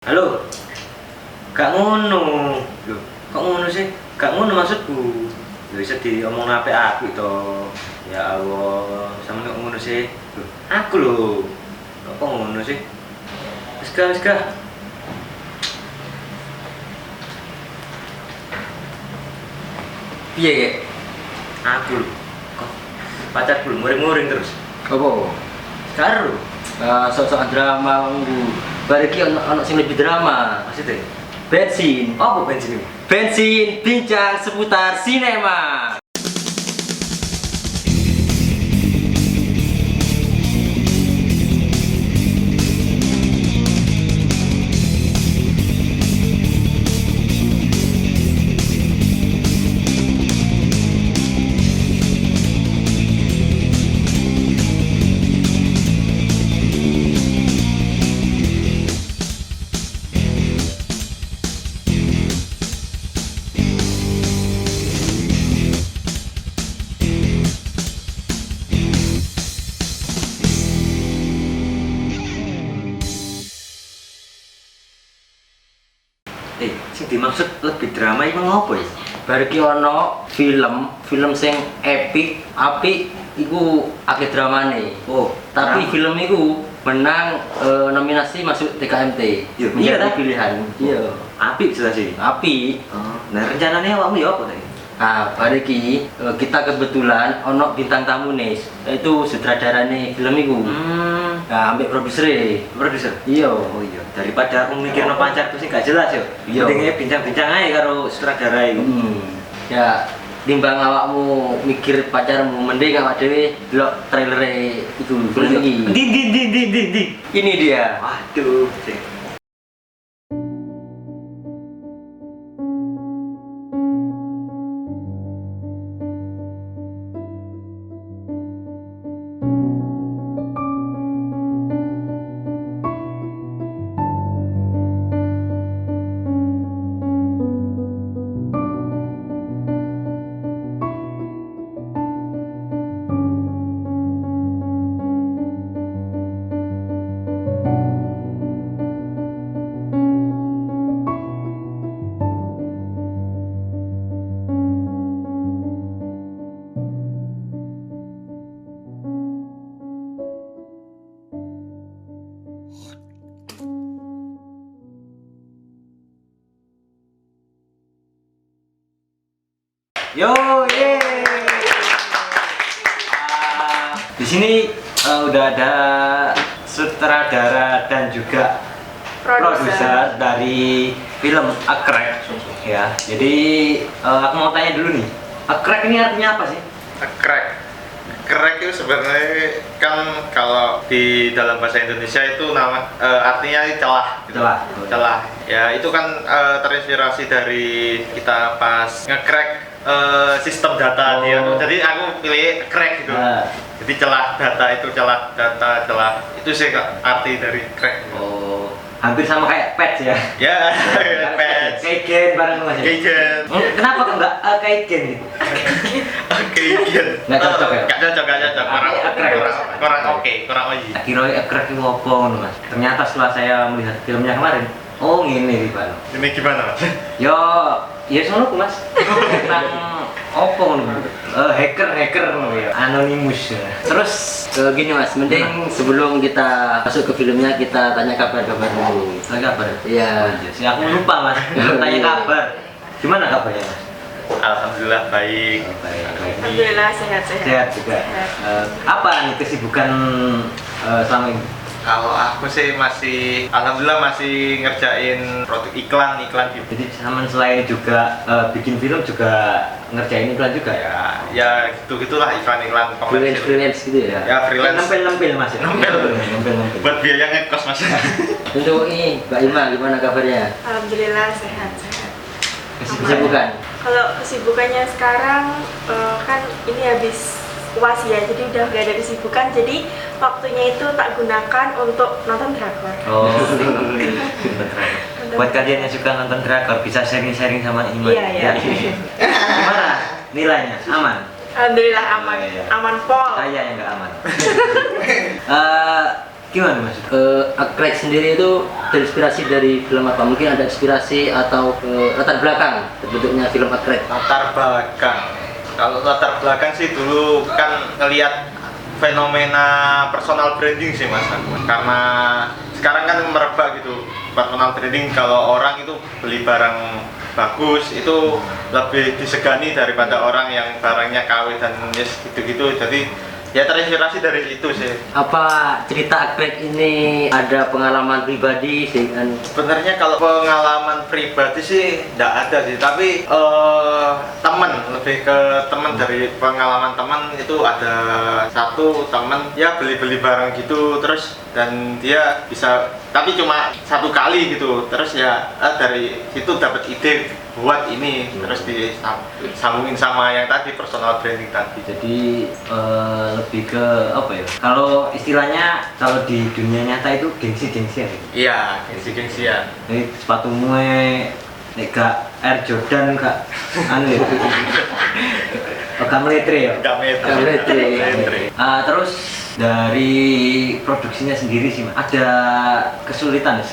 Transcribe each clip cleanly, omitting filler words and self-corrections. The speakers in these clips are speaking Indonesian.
Halo, gak ngono. Loh, kok ngono sih? Gak ngono maksudku. Ya bisa diomong apik-apik to. Ya Allah, sama kok ngono sih? Loh, aku lho. Kok ngono sih? Wis gak. Piye, Kek? Aku lho. Kok pacarku lho muring-muring terus. Apa? Karo. Sok-sokan drama nggu. Bariki ono sing lebih drama. Maksudnya? Bensin. Apa bensin ini? Bensin bincang seputar sinema. Sing dimaksud lebih drama iku ngopo ya? Bariki ono film sing epic, apik iku akeh dramane. Oh, Tapi drama. film iku menang nominasi masuk TKMT. Iya, Menjadi iya, pilihan. Iya. Apik jelas ini. Apik. Nah, rencananya awakmu ya apa tadi? Nah, bariki kita kebetulan ono bintang tamu nih, yaitu sutradarane film iku. Nah, ambek produser. Produser. Iya. Oh iya, daripada aku mikirno pacarku sih gak jelas yo. Iya. Mendinge bincang-bincang ae karo sutradara iku. Ya, timbang awakmu mikir pacarmu, mending awak dhewe delok trailer itu film iki. Di. Ini dia. Waduh, sih. Yo, yeay. Di sini udah ada sutradara dan juga produser dari film Akrek ya. Jadi aku mau tanya dulu nih, Akrek ini artinya apa sih? Crack itu sebenarnya kan kalau di dalam bahasa Indonesia itu nama artinya celah gitu. Celah. Ya itu kan terinspirasi dari kita pas nge-crack sistem data dia tuh. Jadi aku pilih crack gitu. Jadi celah data itu celah itu sih arti dari crack. Oh, hampir sama kayak patch ya. Ya, patch. Kaigen bareng mas. Kaigen. Kenapa kok nggak kaigen gitu? Kaigen. Nggak cocok ya? Nggak cocok. Kurang oke. Kira Akrek itu apa ngono mas? Ternyata setelah saya melihat filmnya kemarin, oh gini nih pak. Ini gimana mas? Yo, ya sono mas. Tentang apa ngono? Hacker ngono ya. Anonymous. Terus Gini Mas, mending sebelum kita masuk ke filmnya kita tanya kabar-kabar dulu. tanya kabar. Iya. Si aku lupa mas. Belum tanya kabar. Gimana kabarnya mas? Alhamdulillah baik. Alhamdulillah sehat-sehat. Sehat juga. Apa nih kesibukan selama ini? Kalau aku sih alhamdulillah masih ngerjain produk iklan gitu. Jadi sama selain juga bikin film juga ngerjain iklan juga ya? Ya gitulah iklan komersil. Freelance gitu ya. Ya freelance. Nempel mas ya? Nempel. Nempel. Buat biaya ngekos mas. Untuk ini Mbak Ima gimana kabarnya? Alhamdulillah sehat-sehat. Kesibukan? Kalau kesibukannya sekarang kan ini habis UAS ya, jadi udah gak ada kesibukan, jadi waktunya itu tak gunakan untuk nonton drakor. Oh, buat kalian yang suka nonton drakor bisa sharing-sharing sama Iman. Iya. Gimana nilainya? Aman? Alhamdulillah aman, Oh, iya. aman pol. Saya yang nggak aman. Gimana mas? Akrek sendiri itu terinspirasi dari film apa? Mungkin ada inspirasi atau latar belakang terbentuknya film Akrek? Latar belakang. Kalau latar belakang sih dulu kan ngelihat fenomena personal branding sih mas aku. Karena sekarang kan merebak gitu personal branding, kalau orang itu beli barang bagus itu lebih disegani daripada orang yang barangnya KW dan gitu-gitu. Jadi ya terinspirasi dari itu sih. Apa cerita Akrek ini ada pengalaman pribadi dengan? Sebenarnya kalau pengalaman pribadi sih nggak ada sih, tapi teman, lebih ke teman. Dari pengalaman teman itu ada satu teman ya beli-beli barang gitu terus, dan dia bisa, tapi cuma satu kali gitu, terus ya dari situ dapat ide buat ini, terus disambungin sama yang tadi personal branding tadi. Jadi lebih ke apa ya? Kalau istilahnya kalau di dunia nyata itu gengsi-gengsian. Iya, gengsi-gengsian. Jadi sepatumu nek gak Air Jordan gak anu ya. Gak meletre ya? Gak meter. Meletre. Terus dari produksinya sendiri sih, Mas, ada kesulitan ya?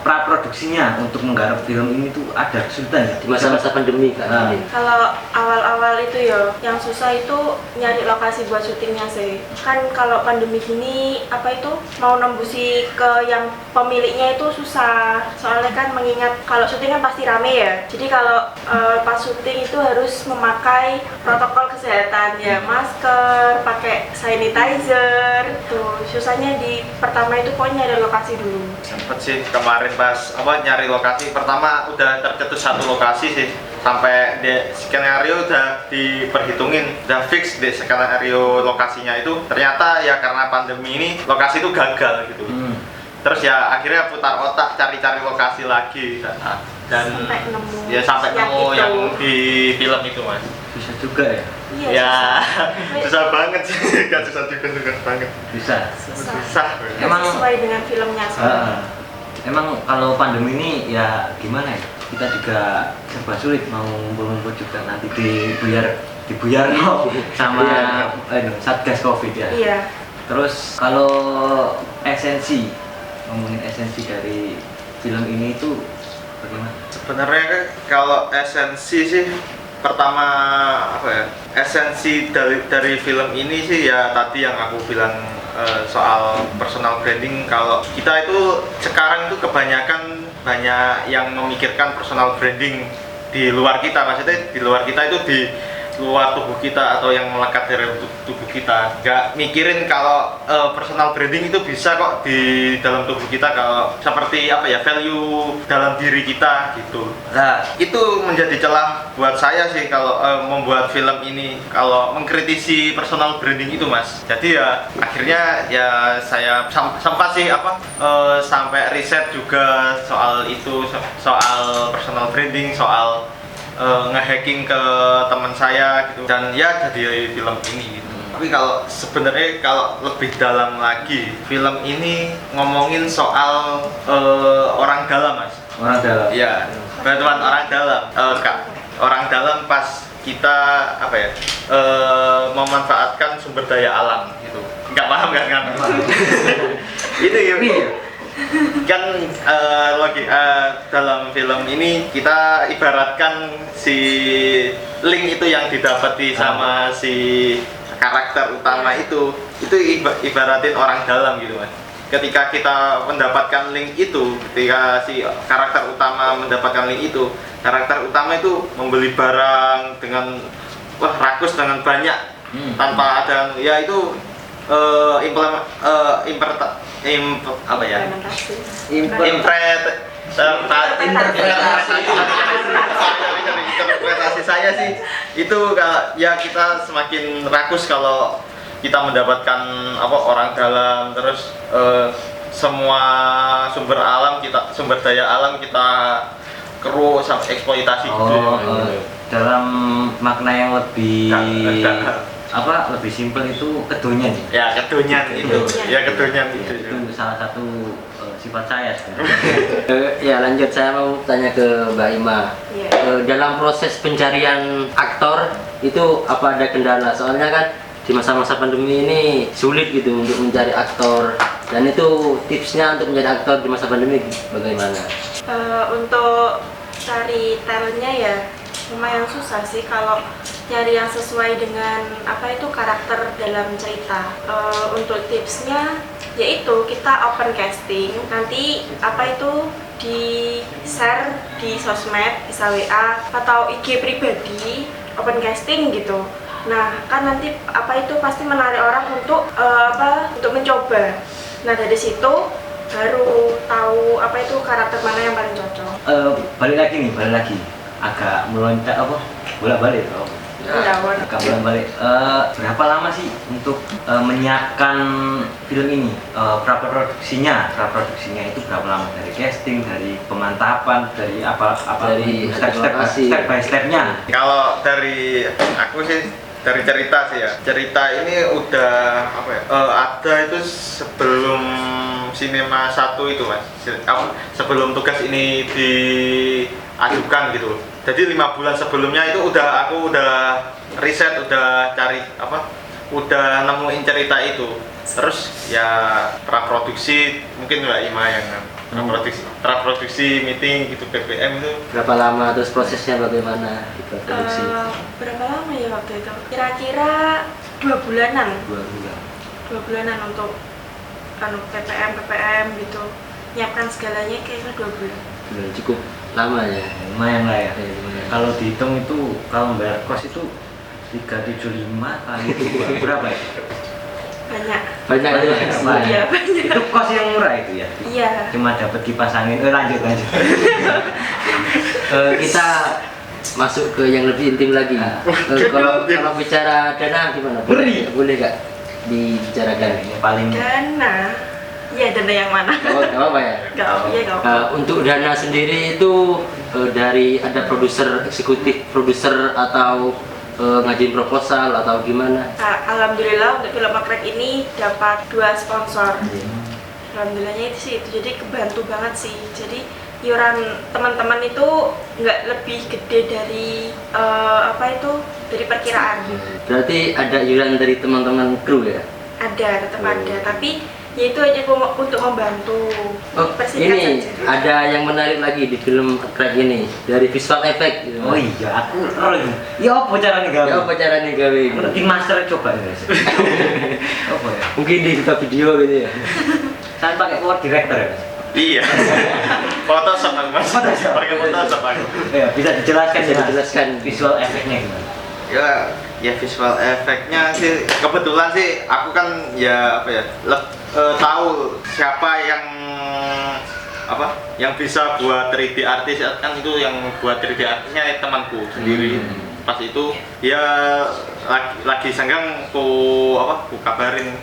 Pra produksinya untuk menggarap film ini tuh ada kesulitan ya? Di masa-masa pandemi kan? Kalau awal-awal itu ya, yang susah itu nyari lokasi buat syutingnya sih. Kan kalau pandemi gini, apa itu mau nembusi ke yang pemiliknya itu susah. Soalnya kan mengingat kalau syuting kan pasti rame ya. Jadi kalau pas syuting itu harus memakai protokol kesehatan ya, masker, pakai sanitizer. Tuh susahnya di pertama itu pokoknya nyari lokasi dulu. Sempet sih kemarin pas nyari lokasi, pertama udah tercetus satu lokasi sih, sampai di skenario udah diperhitungin, udah fix di skenario lokasinya itu. Ternyata ya karena pandemi ini lokasi itu gagal gitu. Terus ya akhirnya putar otak cari-cari lokasi lagi dan sampai nemu yang di film itu mas. Susah juga ya? Iya, ya susah banget sih, gak susah juga banget. Susah. Emang sesuai dengan filmnya emang kalau pandemi ini ya gimana ya? Kita juga serba sulit mau ngumpul-ngumpul juga, nanti dibuyar sama Satgas Covid ya. Iya. Terus kalau ngomongin esensi dari film ini itu bagaimana? Sebenarnya kalau esensi sih, pertama esensi dari film ini sih ya tadi yang aku bilang soal personal branding. Kalau kita itu sekarang itu kebanyakan banyak yang memikirkan personal branding di luar kita, maksudnya di luar kita itu di luar tubuh kita atau yang melekat dari tubuh kita. Nggak mikirin kalau personal branding itu bisa kok di dalam tubuh kita, kalau seperti value dalam diri kita gitu. Nah itu menjadi celah buat saya sih kalau membuat film ini, kalau mengkritisi personal branding itu mas. Jadi ya akhirnya ya saya sempat sih sampai riset juga soal itu, soal personal branding, soal nge-hacking ke teman saya gitu, dan ya jadi film ini gitu. Tapi kalau sebenarnya kalau lebih dalam lagi, film ini ngomongin soal orang dalam mas. Orang dalam? Iya, bantuan orang dalam. Orang dalam pas kita memanfaatkan sumber daya alam gitu. Nggak paham kan? Itu ya. Kan dalam film ini kita ibaratkan si link itu yang didapati sama si karakter utama itu ibaratin orang dalam gitu mas. Ketika kita mendapatkan link itu, ketika si karakter utama mendapatkan link itu, karakter utama itu membeli barang dengan rakus dengan banyak tanpa ada ya itu interpretasi saya sih itu ya kita semakin rakus kalau kita mendapatkan orang dalam, terus semua sumber daya alam kita keruh sampai eksploitasi gitu. Dalam makna yang lebih lebih simpel itu kedonyan. Ya kedonyan itu. Itu salah satu sifat saya sebenarnya. Ya lanjut, saya mau tanya ke Mbak Ima. Dalam proses pencarian aktor itu apa ada kendala? Soalnya kan di masa-masa pandemi ini sulit gitu untuk mencari aktor, dan itu tipsnya untuk mencari aktor di masa pandemi bagaimana? Untuk cari talentnya ya lumayan susah sih kalau nyari yang sesuai dengan apa itu karakter dalam cerita. Untuk tipsnya yaitu kita open casting, nanti apa itu di share di sosmed, bisa WA atau IG pribadi, open casting gitu. Nah kan nanti apa itu pasti menarik orang untuk untuk mencoba. Nah dari situ baru tahu apa itu karakter mana yang paling cocok. Balik lagi agak meloncat bolak-balik agak bolak-balik. Berapa lama sih untuk menyiapkan film ini? Praproduksinya itu berapa lama, dari casting, dari pemantapan, dari Dari step by stepnya? Kalau dari aku sih, dari cerita sih ya, cerita ini udah ada itu sebelum Sinema 1 itu mas, sebelum tugas ini diajukan gitu. Jadi 5 bulan sebelumnya itu aku udah riset, udah cari udah nemuin cerita itu. Terus ya praproduksi mungkin Mbak Ima yang praproduksi meeting gitu, PPM itu. Berapa lama, terus prosesnya bagaimana di produksi? Berapa lama ya waktu itu? Kira-kira 2 bulanan. 2 bulan. 2 bulanan untuk PPM gitu. Nyiapkan segalanya kayaknya 2 bulan. Cukup lama ya. Lumayan lah ya. Lumayan. Kalau dihitung itu, kalau bayar kos itu 375 kali itu berapa ya? Banyak. Banyak ya. Iya, banyak. Itu kos yang murah itu ya? Iya. Cuma dapat kipas angin. Lanjut. Kita masuk ke yang lebih intim lagi. Kalau bicara dana gimana? Boleh gak dibicarakan? Yang paling Dana. Iya, dana yang mana? Gak apa-apa ya? Gak apa. Untuk dana sendiri itu dari ada eksekutif produser atau ngajuin proposal atau gimana? Alhamdulillah untuk film Akrek ini dapat 2 sponsor. Alhamdulillahnya itu jadi kebantu banget sih. Jadi iuran teman-teman itu nggak lebih gede dari dari perkiraan. Berarti ada iuran dari teman-teman kru ya? Ada, tetap ada, tapi ya itu hanya untuk membantu. Ini saja. Ada yang menarik lagi di film Akrek ini dari visual effect. Gitu. Oh iya, aku ya apa caranya gawe? Ya apa caranya gawe? Di master coba ya. Apa ya? Mungkin di kita video gitu ya. Saya pakai Word Director ya. Iya. Photoshop mas. Pakai Photoshop aku. Ya, bisa dijelaskan Visual efeknya gimana? Ya visual efeknya sih kebetulan sih aku kan ya tahu siapa yang bisa buat 3D artis, kan itu yang buat 3D artisnya temanku sendiri. Pas itu ya lagi senggang ku kabarin,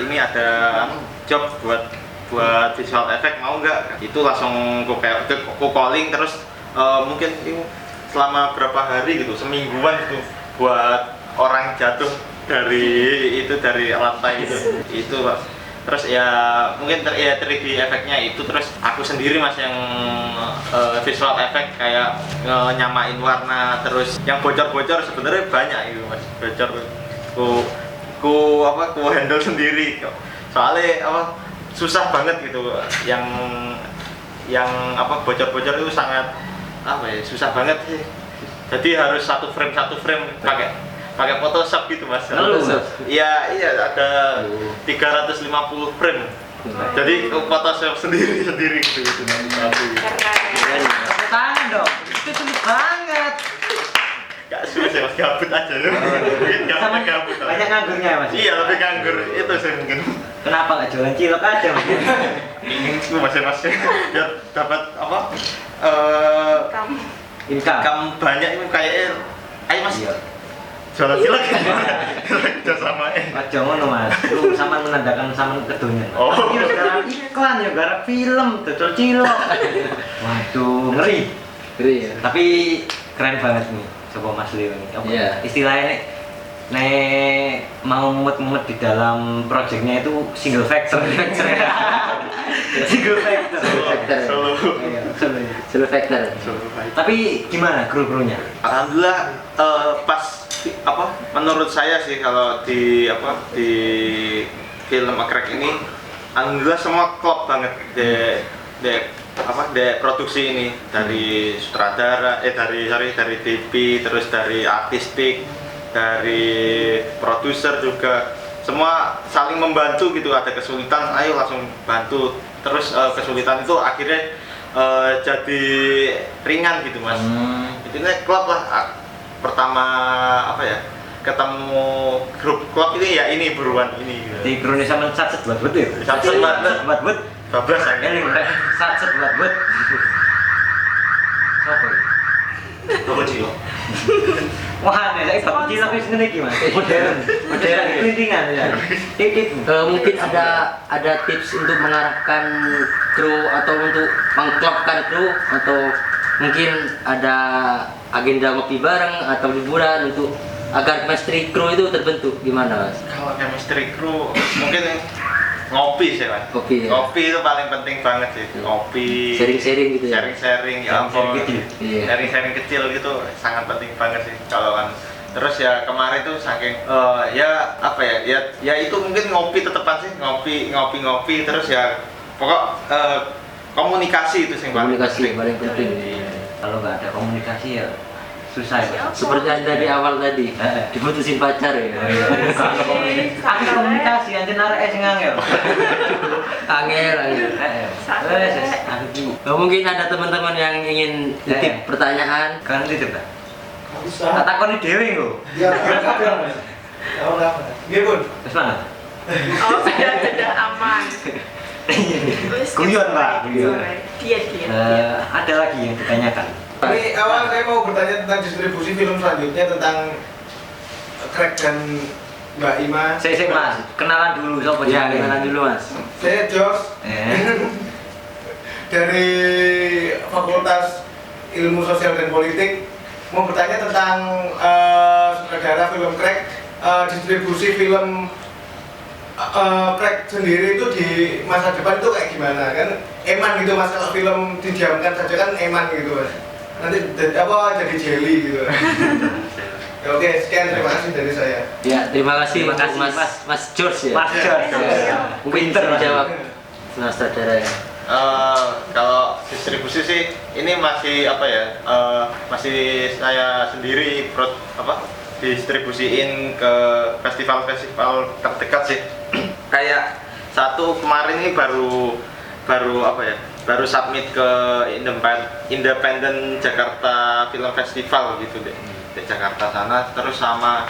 ini ada job buat visual effect, mau nggak? Itu langsung ku calling, terus mungkin selama berapa hari gitu, semingguan gitu, buat orang jatuh dari lantai itu Pak. Terus ya mungkin 3D efeknya itu, terus aku sendiri mas yang visual effect kayak nyamain warna, terus yang bocor-bocor sebenarnya banyak itu mas, bocor ku handle sendiri, soalnya susah banget gitu, yang bocor-bocor itu sangat susah banget sih. Jadi harus satu frame pakai Photoshop gitu mas. Iya ada 350 frame. Jadi Photoshop sendiri gitu. Keren. Tangan dong. Itu sulit banget. Gak sulit sih mas, gabut aja ya. Mungkin gabut. Banyak nganggurnya ya mas. Iya, lebih nganggur itu sih mungkin. Kenapa nggak jualan cilok aja mas? Ingin mas biar dapat Income banyak itu kayaknya. Ayo mas. Iya. Jualan cilok kerja sama Aja ngono mas, lu sama menandakan sama kedunya. Oh. Iya, garap iklan ya, garap film, dodol cilok. Waduh, ngeri ya. Tapi keren banget nih, coba Mas Leo nih. Iya. Istilahnya nek mau mumet-mumet di dalam projectnya itu single factor. Single factor. Solo factor. Tapi gimana kru-krunya? Alhamdulillah pas menurut saya sih kalau di film Crack ini alhamdulillah semua klop banget de produksi ini, dari sutradara dari TV, terus dari artistik, dari produser juga, semua saling membantu gitu. Ada kesulitan ayo langsung bantu, terus kesulitan itu akhirnya jadi ringan gitu mas. Intinya klub lah. Pertama ketemu grup klub ini ya ini buruan ini gitu. Di Indonesia mencatat buat ya. Satset buat bablas ini satset buat apa ya? apa sih? Wah, nih saya tak kecil tapi segini gimana? Modern kelintingan ya. Titik. Mungkin ada tips untuk mengarahkan kru atau untuk mengklopkan kru, atau mungkin ada agenda ngopi bareng atau liburan untuk agar chemistry kru itu terbentuk, gimana mas? Kalau chemistry kru mungkin ngopi sih mas. Kopi, ya? Ngopi itu paling penting banget sih. Ngopi, sharing-sharing gitu ya? Sharing ya ampun. Iya. Sharing kecil gitu sangat penting banget sih kalau kan. Terus ya kemarin tuh saking ya itu mungkin ngopi tetepan sih, ngopi terus ya pokok komunikasi itu sih Komunikasi paling penting. Kalau nggak ada komunikasi ya susah ya. Seperti yang dari awal tadi, diputusin pacar ya. Ada komunikasi aja narik ngangel. Angel. Mungkin ada teman-teman yang ingin titip pertanyaan. Kan titip tak? Tak takoni dhewe lho. Iya, kabeh. Nggih, Bun. Wis mana? Oh, sudah aman. Guyon, Pak. Dia. Ada lagi yang ditanyakan. Ini awal saya mau bertanya tentang distribusi film selanjutnya tentang Crack dan Mbak Ima. Saya Mas, kenalan dulu sopo Ya, jenenge? kenalan dulu mas. Saya Jos dari Fakultas Ilmu Sosial dan Politik, mau bertanya tentang sutradara film Crack, distribusi film Crack sendiri itu di masa depan itu kayak gimana kan? Eman gitu mas, kalau film didiamkan saja kan eman gitu mas. Nanti jadi jelly gitu. Ya, oke, sekian, terima kasih dari saya. Ya, terima kasih, Terima kasih, Mas George ya. Mas George. Mungkin Pinter, bisa Mas. dijawab Mas Sutradara ya. Kalau distribusi sih ini masih masih saya sendiri distribusiin ke festival-festival terdekat sih. Kayak satu kemarin ini baru submit ke Independent Jakarta Film Festival gitu deh, di Jakarta sana. Terus sama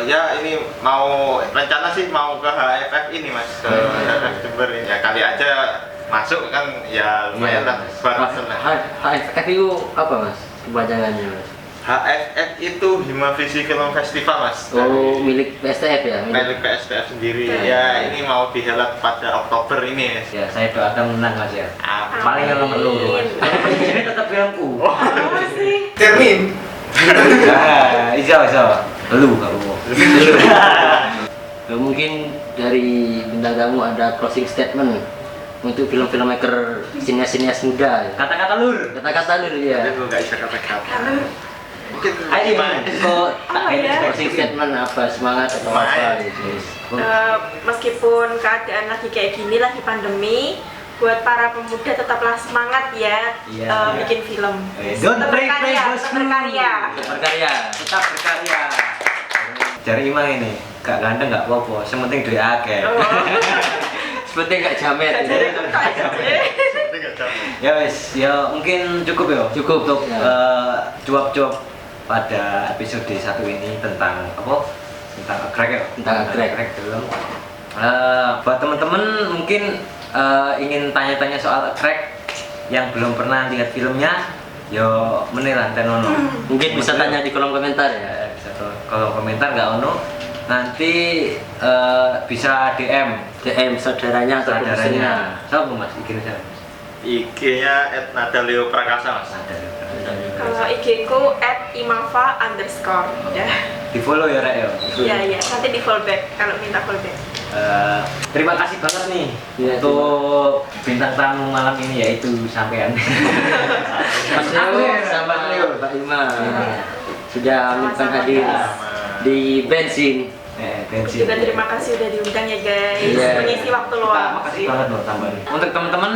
ya ini mau rencana sih mau ke HFF ini mas, ke HFF Jember ini ya, kali aja masuk kan ya lumayan lah buat senang. HFF itu apa mas kepanjangannya mas? HFF itu Himavisi Film Festival mas. Oh, milik PSTF ya? Milik PSTF sendiri ya, ini mau dihelat pada Oktober ini Ya, saya doakan menang Mas ya. Amin. Paling nomor loro Mas. Ini tetap filmku. Apa sih? Termin. Iso. Lu enggak mau. Mungkin dari bintang tamu ada closing statement untuk film filmmaker sinias muda. Kata-kata lur. Kata-kata dulu ya. Aku nggak bisa kata-kata. Mungkin Ayo kok tak Apa ya? Closing statement apa, semangat atau apa gitu. Meskipun keadaan lagi kayak gini, lagi pandemi, buat para pemuda tetaplah semangat ya, Iya. bikin film. Don't Tetap break berkarya, bos. tetap berkarya. Berkarya. Tetap berkarya. Jari Imang ini, gak ganteng gak apa-apa, sementing duit akeh. Oh. Seperti nggak jamet. Jadi kok Ya wes, ya mungkin cukup ya. Cukup. Untuk Ya. cuap-cuap pada episode 1 ini tentang apa? Tentang Crack ya. Tentang Crack. film. Buat teman-teman mungkin ingin tanya-tanya soal Crack yang belum pernah lihat filmnya, yo menilai tenono. Mungkin bisa tanya di kolom komentar ya. Bisa tuh kolom komentar nggak ono. Nanti bisa DM saudaranya atau produsernya. Siapa Mas? IG saya. IG-nya @nadaleo prakasa mas. Kalau IG ku @imava_. Ya. Di follow ya Rek ya. Iya, nanti di fallback kalau minta fallback. Terima kasih banget nih Iya, untuk bintang tamu malam ini yaitu sampean. Mas Leo sama Mbak Ima. sudah menyempatkan hadir di bensin. Bensin. Juga terima kasih udah diundang ya guys, Iya. mengisi waktu luang. Makasih banget loh tambahin. Untuk teman-teman,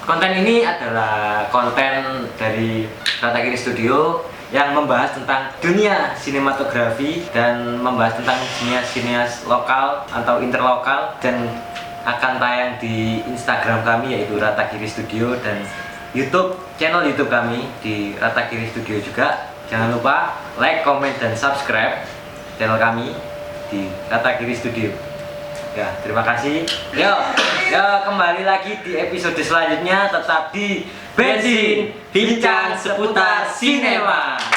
konten ini adalah konten dari Ratakiri Studio yang membahas tentang dunia sinematografi dan membahas tentang sinias-sinias lokal atau interlokal, dan akan tayang di Instagram kami yaitu Ratakiri Studio dan channel YouTube kami di Ratakiri Studio juga. Jangan lupa like, comment, dan subscribe channel kami di Ratakiri Studio. Ya, terima kasih. Kembali lagi di episode selanjutnya, tetap di Bensin Bincang Seputar Sinema.